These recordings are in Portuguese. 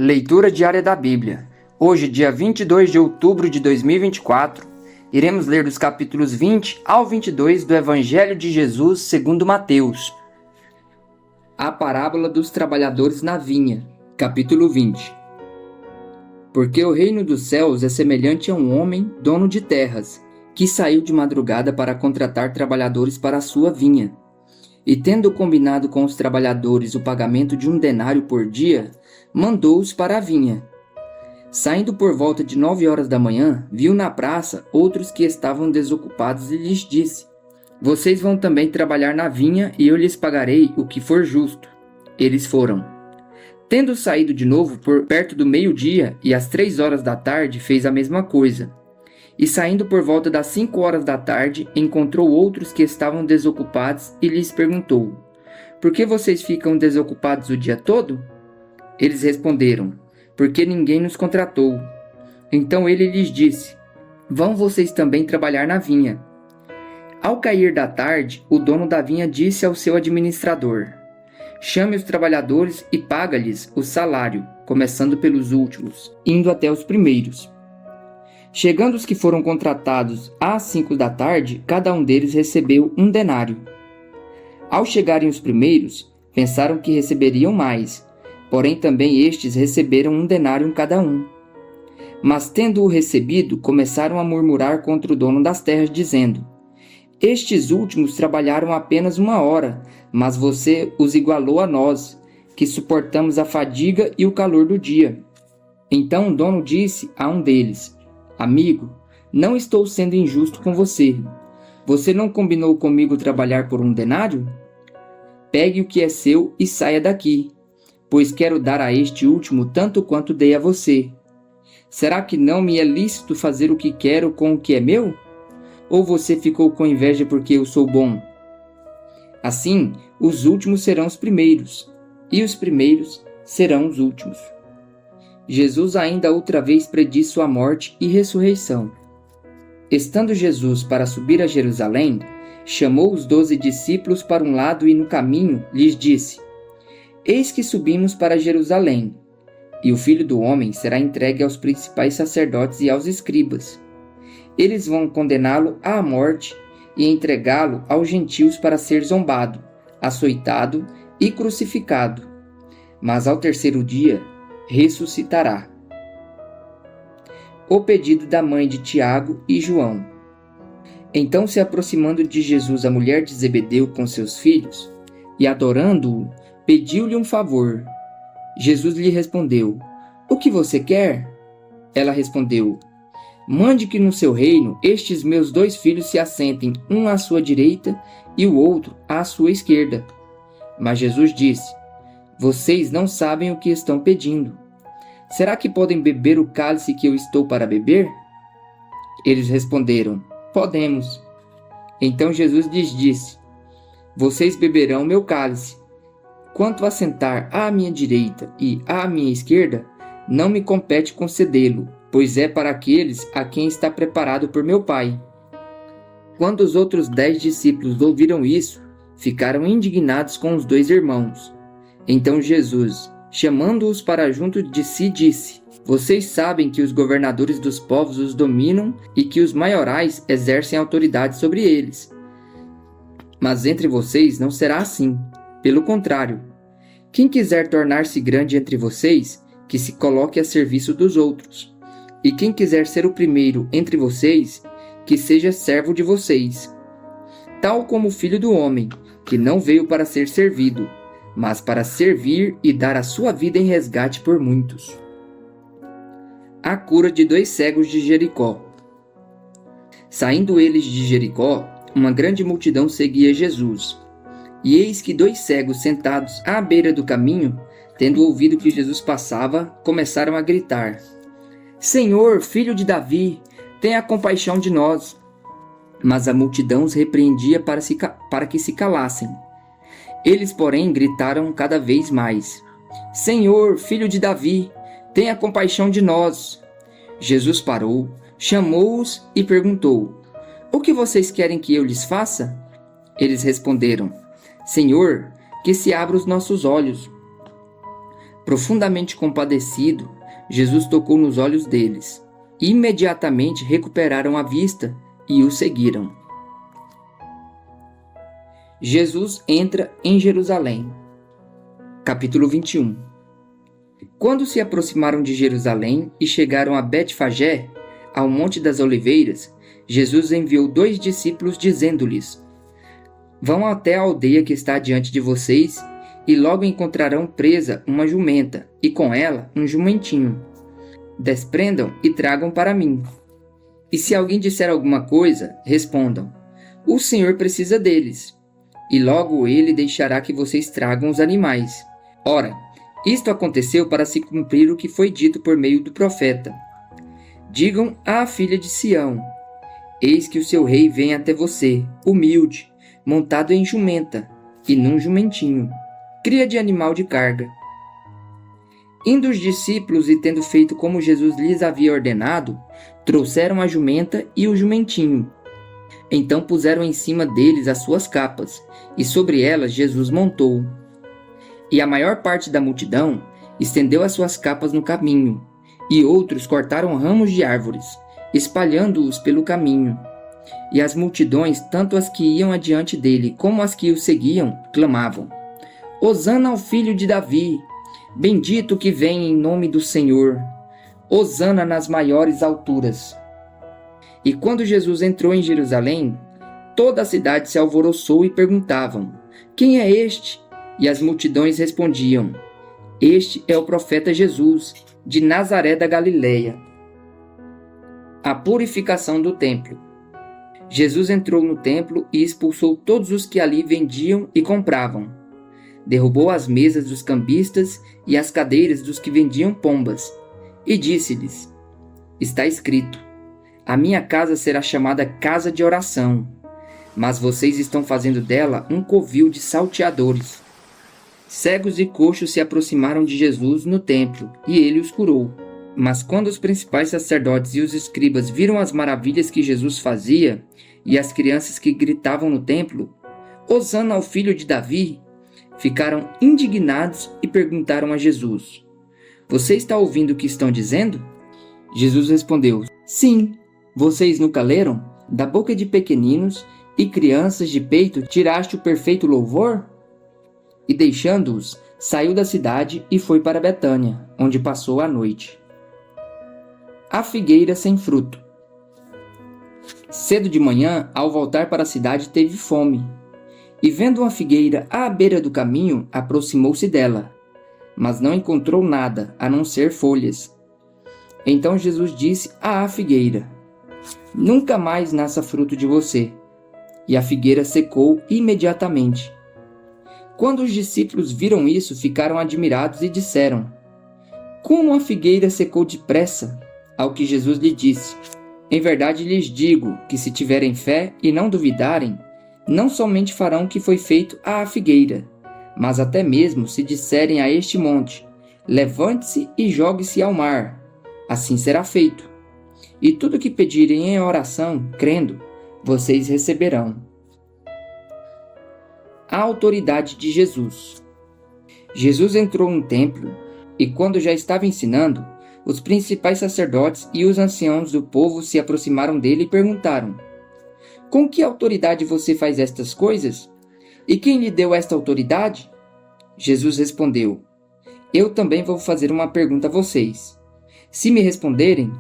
Leitura diária da Bíblia. Hoje, dia 22 de outubro de 2024, iremos ler dos capítulos 20 ao 22 do Evangelho de Jesus segundo Mateus. A parábola dos trabalhadores na vinha, capítulo 20. Porque o reino dos céus é semelhante a um homem, dono de terras, que saiu de madrugada para contratar trabalhadores para a sua vinha. E tendo combinado com os trabalhadores o pagamento de 1 denário por dia, mandou-os para a vinha. Saindo por volta de 9 horas da manhã, viu na praça outros que estavam desocupados e lhes disse: Vocês vão também trabalhar na vinha e eu lhes pagarei o que for justo. Eles foram. Tendo saído de novo por perto do meio-dia e às 3 horas da tarde, fez a mesma coisa. E saindo por volta das 5 horas da tarde, encontrou outros que estavam desocupados e lhes perguntou: Por que vocês ficam desocupados o dia todo? Eles responderam: Porque ninguém nos contratou. Então ele lhes disse: Vão vocês também trabalhar na vinha. Ao cair da tarde, o dono da vinha disse ao seu administrador: Chame os trabalhadores e paga-lhes o salário, começando pelos últimos, indo até os primeiros. Chegando os que foram contratados às 5 da tarde, cada um deles recebeu 1 denário. Ao chegarem os primeiros, pensaram que receberiam mais, porém também estes receberam 1 denário cada um. Mas tendo-o recebido, começaram a murmurar contra o dono das terras, dizendo: Estes últimos trabalharam apenas 1 hora, mas você os igualou a nós, que suportamos a fadiga e o calor do dia. Então o dono disse a um deles: Amigo, não estou sendo injusto com você. Você não combinou comigo trabalhar por 1 denário? Pegue o que é seu e saia daqui, pois quero dar a este último tanto quanto dei a você. Será que não me é lícito fazer o que quero com o que é meu? Ou você ficou com inveja porque eu sou bom? Assim, os últimos serão os primeiros, e os primeiros serão os últimos. Jesus ainda outra vez predisse sua morte e ressurreição. Estando Jesus para subir a Jerusalém, chamou os 12 discípulos para um lado e no caminho lhes disse: Eis que subimos para Jerusalém, e o Filho do Homem será entregue aos principais sacerdotes e aos escribas. Eles vão condená-lo à morte e entregá-lo aos gentios para ser zombado, açoitado e crucificado. Mas ao terceiro dia ressuscitará. O pedido da mãe de Tiago e João. Então, se aproximando de Jesus a mulher de Zebedeu com seus filhos, e adorando-o, pediu-lhe um favor. Jesus lhe respondeu: O que você quer? Ela respondeu: Mande que no seu reino estes meus 2 filhos se assentem, um à sua direita e o outro à sua esquerda. Mas Jesus disse: Vocês não sabem o que estão pedindo. Será que podem beber o cálice que eu estou para beber? Eles responderam: Podemos. Então Jesus lhes disse: Vocês beberão meu cálice. Quanto a sentar à minha direita e à minha esquerda, não me compete concedê-lo, pois é para aqueles a quem está preparado por meu Pai. Quando os outros 10 discípulos ouviram isso, ficaram indignados com os 2 irmãos. Então Jesus, chamando-os para junto de si, disse: Vocês sabem que os governadores dos povos os dominam e que os maiorais exercem autoridade sobre eles. Mas entre vocês não será assim. Pelo contrário, quem quiser tornar-se grande entre vocês, que se coloque a serviço dos outros. E quem quiser ser o primeiro entre vocês, que seja servo de vocês. Tal como o Filho do Homem, que não veio para ser servido, mas para servir e dar a sua vida em resgate por muitos. A cura de 2 cegos de Jericó. Saindo eles de Jericó, uma grande multidão seguia Jesus. E eis que 2 cegos sentados à beira do caminho, tendo ouvido que Jesus passava, começaram a gritar: Senhor, filho de Davi, tenha compaixão de nós. Mas a multidão os repreendia para que se calassem. Eles, porém, gritaram cada vez mais: Senhor, filho de Davi, tenha compaixão de nós. Jesus parou, chamou-os e perguntou: O que vocês querem que eu lhes faça? Eles responderam: Senhor, que se abra os nossos olhos. Profundamente compadecido, Jesus tocou nos olhos deles. Imediatamente recuperaram a vista e o seguiram. Jesus entra em Jerusalém. Capítulo 21. Quando se aproximaram de Jerusalém e chegaram a Betfagé, ao Monte das Oliveiras, Jesus enviou 2 discípulos dizendo-lhes: Vão até a aldeia que está diante de vocês e logo encontrarão presa uma jumenta e com ela um jumentinho. Desprendam e tragam para mim. E se alguém disser alguma coisa, respondam: O Senhor precisa deles. E logo ele deixará que vocês tragam os animais. Ora, isto aconteceu para se cumprir o que foi dito por meio do profeta. Digam à filha de Sião: Eis que o seu rei vem até você, humilde, montado em jumenta, e num jumentinho, cria de animal de carga. Indo os discípulos e tendo feito como Jesus lhes havia ordenado, trouxeram a jumenta e o jumentinho. Então puseram em cima deles as suas capas, e sobre elas Jesus montou. E a maior parte da multidão estendeu as suas capas no caminho, e outros cortaram ramos de árvores, espalhando-os pelo caminho. E as multidões, tanto as que iam adiante dele como as que o seguiam, clamavam: Hosana ao filho de Davi! Bendito que vem em nome do Senhor! Hosana nas maiores alturas! E quando Jesus entrou em Jerusalém, toda a cidade se alvoroçou e perguntavam: Quem é este? E as multidões respondiam: Este é o profeta Jesus, de Nazaré da Galileia. A purificação do templo. Jesus entrou no templo e expulsou todos os que ali vendiam e compravam. Derrubou as mesas dos cambistas e as cadeiras dos que vendiam pombas, e disse-lhes: Está escrito: A minha casa será chamada casa de oração, mas vocês estão fazendo dela um covil de salteadores. Cegos e coxos se aproximaram de Jesus no templo, e ele os curou. Mas quando os principais sacerdotes e os escribas viram as maravilhas que Jesus fazia, e as crianças que gritavam no templo: Hosana ao filho de Davi, ficaram indignados e perguntaram a Jesus: Você está ouvindo o que estão dizendo? Jesus respondeu: Sim, vocês nunca leram? Da boca de pequeninos e crianças de peito tiraste o perfeito louvor? E deixando-os, saiu da cidade e foi para Betânia, onde passou a noite. A figueira sem fruto. Cedo de manhã, ao voltar para a cidade, teve fome. E vendo uma figueira à beira do caminho, aproximou-se dela, mas não encontrou nada, a não ser folhas. Então Jesus disse à figueira: Nunca mais nasça fruto de você. E a figueira secou imediatamente. Quando os discípulos viram isso, ficaram admirados e disseram: Como a figueira secou depressa? Ao que Jesus lhe disse: Em verdade lhes digo que se tiverem fé e não duvidarem, não somente farão o que foi feito à figueira, mas até mesmo se disserem a este monte: Levante-se e jogue-se ao mar, assim será feito. E tudo o que pedirem em oração, crendo, vocês receberão. A autoridade de Jesus. Jesus entrou no templo e, quando já estava ensinando, os principais sacerdotes e os anciãos do povo se aproximaram dele e perguntaram: Com que autoridade você faz estas coisas? E quem lhe deu esta autoridade? Jesus respondeu: Eu também vou fazer uma pergunta a vocês. Se me responderem,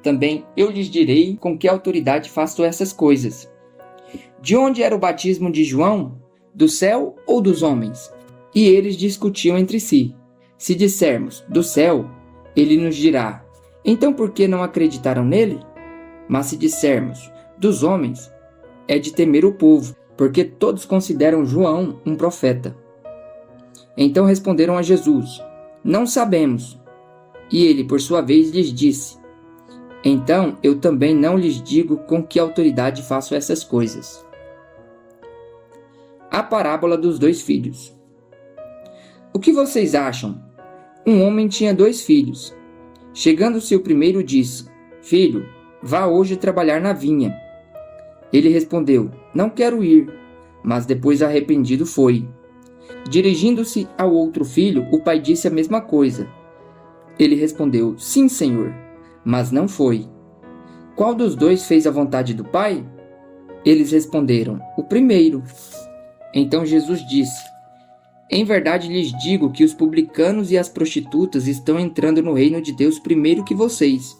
também eu lhes direi com que autoridade faço essas coisas. De onde era o batismo de João? Do céu ou dos homens? E eles discutiam entre si. Se dissermos, do céu, ele nos dirá: Então por que não acreditaram nele? Mas se dissermos, dos homens, é de temer o povo, porque todos consideram João um profeta. Então responderam a Jesus: Não sabemos. E ele, por sua vez, lhes disse: Então eu também não lhes digo com que autoridade faço essas coisas. A parábola dos 2 filhos. O que vocês acham? Um homem tinha 2 filhos. Chegando-se o primeiro, disse: Filho, vá hoje trabalhar na vinha. Ele respondeu: Não quero ir. Mas depois, arrependido, foi. Dirigindo-se ao outro filho, o pai disse a mesma coisa. Ele respondeu: Sim, senhor, mas não foi. Qual dos dois fez a vontade do pai? Eles responderam: O primeiro. Então Jesus disse: Em verdade lhes digo que os publicanos e as prostitutas estão entrando no reino de Deus primeiro que vocês,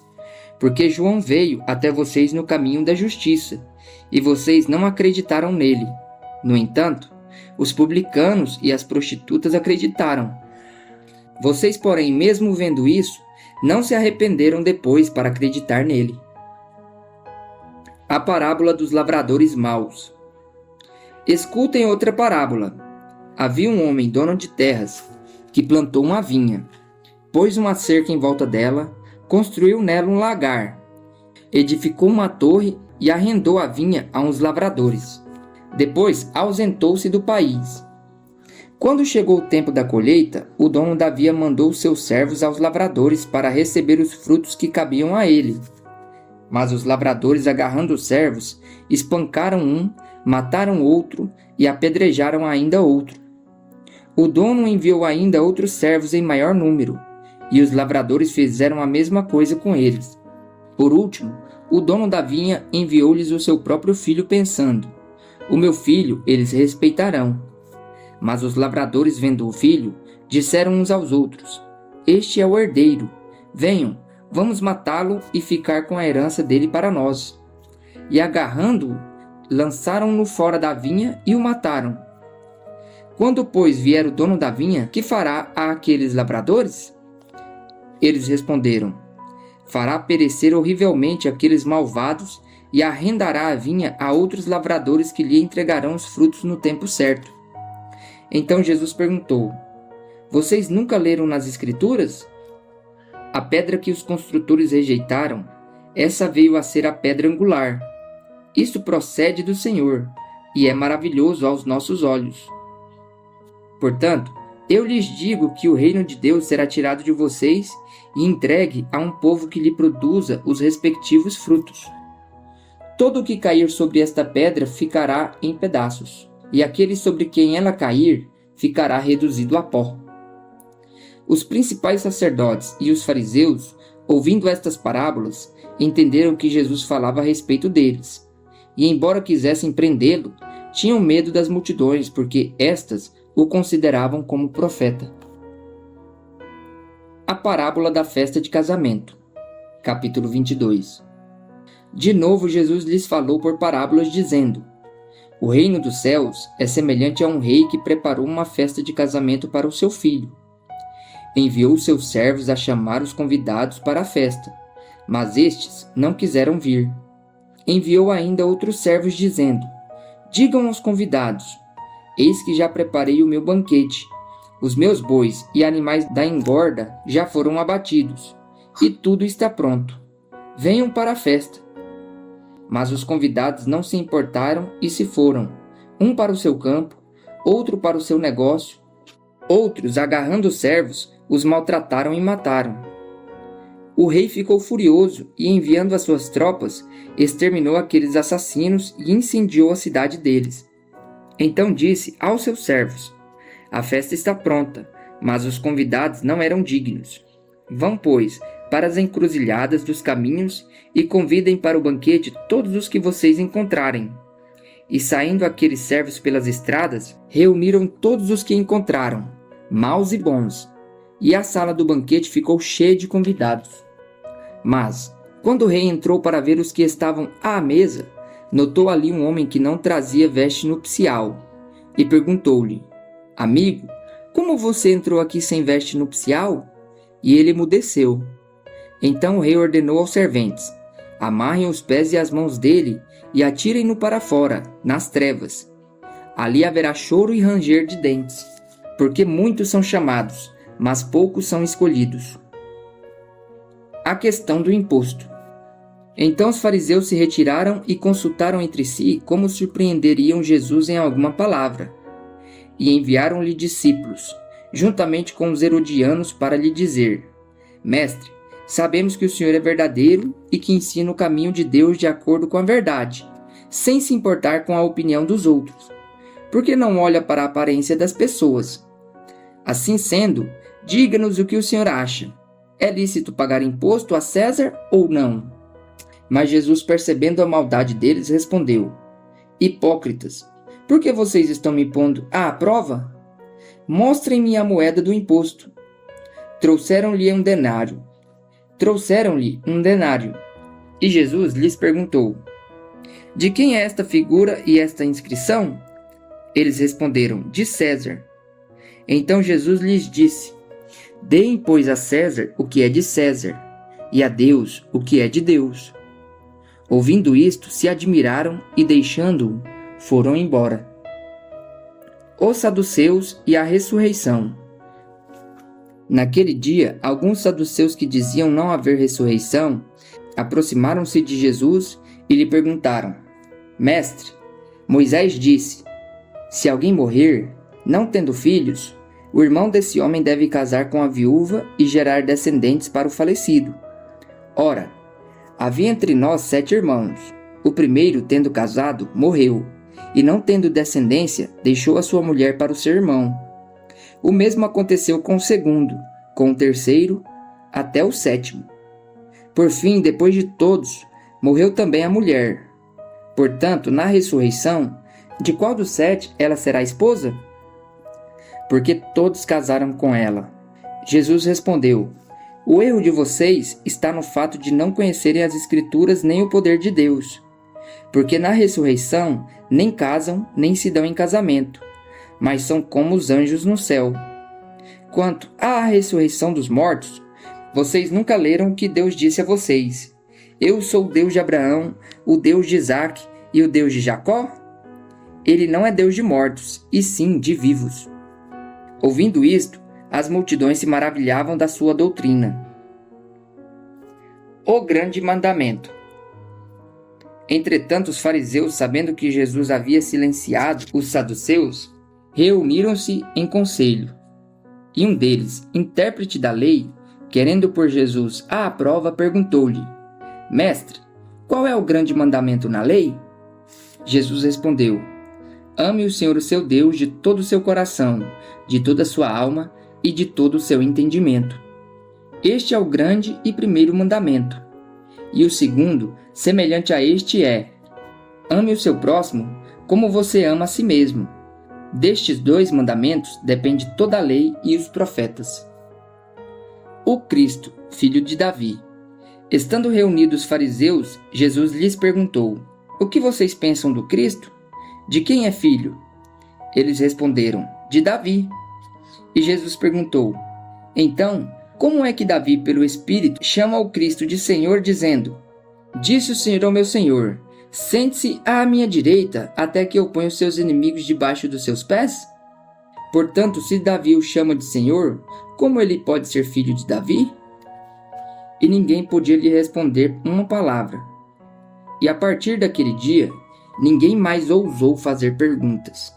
porque João veio até vocês no caminho da justiça, e vocês não acreditaram nele. No entanto, os publicanos e as prostitutas acreditaram. Vocês, porém, mesmo vendo isso, não se arrependeram depois para acreditar nele. A parábola dos lavradores maus. Escutem outra parábola. Havia um homem dono de terras que plantou uma vinha, pôs uma cerca em volta dela, construiu nela um lagar, edificou uma torre e arrendou a vinha a uns lavradores. Depois ausentou-se do país. Quando chegou o tempo da colheita, o dono da vinha mandou seus servos aos lavradores para receber os frutos que cabiam a ele. Mas os lavradores, agarrando os servos, espancaram um, mataram outro e apedrejaram ainda outro. O dono enviou ainda outros servos em maior número, e os lavradores fizeram a mesma coisa com eles. Por último, o dono da vinha enviou-lhes o seu próprio filho, pensando: O meu filho eles respeitarão. Mas os lavradores, vendo o filho, disseram uns aos outros: Este é o herdeiro. Venham, vamos matá-lo e ficar com a herança dele para nós. E agarrando-o, lançaram-no fora da vinha e o mataram. Quando, pois, vier o dono da vinha, que fará a aqueles lavradores? Eles responderam: Fará perecer horrivelmente aqueles malvados e arrendará a vinha a outros lavradores que lhe entregarão os frutos no tempo certo. Então Jesus perguntou: Vocês nunca leram nas Escrituras? A pedra que os construtores rejeitaram, essa veio a ser a pedra angular. Isso procede do Senhor, e é maravilhoso aos nossos olhos. Portanto, eu lhes digo que o reino de Deus será tirado de vocês e entregue a um povo que lhe produza os respectivos frutos. Todo o que cair sobre esta pedra ficará em pedaços, e aquele sobre quem ela cair ficará reduzido a pó. Os principais sacerdotes e os fariseus, ouvindo estas parábolas, entenderam que Jesus falava a respeito deles, e embora quisessem prendê-lo, tinham medo das multidões, porque estas o consideravam como profeta. A parábola da festa de casamento. Capítulo 22. De novo Jesus lhes falou por parábolas, dizendo: O reino dos céus é semelhante a um rei que preparou uma festa de casamento para o seu filho. Enviou seus servos a chamar os convidados para a festa, mas estes não quiseram vir. Enviou ainda outros servos, dizendo: Digam aos convidados: Eis que já preparei o meu banquete. Os meus bois e animais da engorda já foram abatidos, e tudo está pronto. Venham para a festa. Mas os convidados não se importaram e se foram, um para o seu campo, outro para o seu negócio. Outros, agarrando os servos, os maltrataram e mataram. O rei ficou furioso e, enviando as suas tropas, exterminou aqueles assassinos e incendiou a cidade deles. Então disse aos seus servos: A festa está pronta, mas os convidados não eram dignos. Vão, pois, para as encruzilhadas dos caminhos e convidem para o banquete todos os que vocês encontrarem. E saindo aqueles servos pelas estradas, reuniram todos os que encontraram, maus e bons, e a sala do banquete ficou cheia de convidados. Mas, quando o rei entrou para ver os que estavam à mesa, notou ali um homem que não trazia veste nupcial, e perguntou-lhe: Amigo, como você entrou aqui sem veste nupcial? E ele emudeceu. Então o rei ordenou aos serventes: Amarrem os pés e as mãos dele e atirem-no para fora, nas trevas. Ali haverá choro e ranger de dentes, porque muitos são chamados, mas poucos são escolhidos. A questão do imposto. Então os fariseus se retiraram e consultaram entre si como surpreenderiam Jesus em alguma palavra. E enviaram-lhe discípulos, juntamente com os herodianos, para lhe dizer: Mestre, sabemos que o Senhor é verdadeiro e que ensina o caminho de Deus de acordo com a verdade, sem se importar com a opinião dos outros. Por que não olha para a aparência das pessoas? Assim sendo, diga-nos o que o senhor acha. É lícito pagar imposto a César ou não? Mas Jesus, percebendo a maldade deles, respondeu: Hipócritas, por que vocês estão me pondo à prova? Mostrem-me a moeda do imposto. Trouxeram-lhe um denário. E Jesus lhes perguntou: De quem é esta figura e esta inscrição? Eles responderam: De César. Então Jesus lhes disse: Deem, pois, a César o que é de César, e a Deus o que é de Deus. Ouvindo isto, se admiraram e, deixando-o, foram embora. Os saduceus e a ressurreição. Naquele dia, alguns saduceus que diziam não haver ressurreição aproximaram-se de Jesus e lhe perguntaram: Mestre, Moisés disse: Se alguém morrer, não tendo filhos, o irmão desse homem deve casar com a viúva e gerar descendentes para o falecido. Ora, havia entre nós 7 irmãos. O primeiro, tendo casado, morreu, e não tendo descendência, deixou a sua mulher para o seu irmão. O mesmo aconteceu com o segundo, com o terceiro, até o 7º. Por fim, depois de todos, morreu também a mulher. Portanto, na ressurreição, de qual dos 7 ela será esposa? Porque todos casaram com ela. Jesus respondeu: O erro de vocês está no fato de não conhecerem as Escrituras nem o poder de Deus. Porque na ressurreição nem casam nem se dão em casamento, mas são como os anjos no céu. Quanto à ressurreição dos mortos, vocês nunca leram o que Deus disse a vocês: Eu sou o Deus de Abraão, o Deus de Isaque e o Deus de Jacó? Ele não é Deus de mortos, e sim de vivos. Ouvindo isto, as multidões se maravilhavam da sua doutrina. O grande mandamento. Entretanto, os fariseus, sabendo que Jesus havia silenciado os saduceus, reuniram-se em conselho. E um deles, intérprete da lei, querendo pôr Jesus à prova, perguntou-lhe: Mestre, qual é o grande mandamento na lei? Jesus respondeu: Ame o Senhor, o seu Deus, de todo o seu coração, de toda a sua alma e de todo o seu entendimento. Este é o grande e primeiro mandamento. E o segundo, semelhante a este, é: ame o seu próximo como você ama a si mesmo. Destes 2 mandamentos depende toda a lei e os profetas. O Cristo, filho de Davi. Estando reunidos os fariseus, Jesus lhes perguntou: O que vocês pensam do Cristo? De quem é filho? Eles responderam: De Davi. E Jesus perguntou: Então, como é que Davi, pelo Espírito, chama o Cristo de Senhor, dizendo: Disse o Senhor ao meu Senhor: Sente-se à minha direita, até que eu ponha os seus inimigos debaixo dos seus pés? Portanto, se Davi o chama de Senhor, como ele pode ser filho de Davi? E ninguém podia lhe responder uma palavra. E a partir daquele dia, ninguém mais ousou fazer perguntas.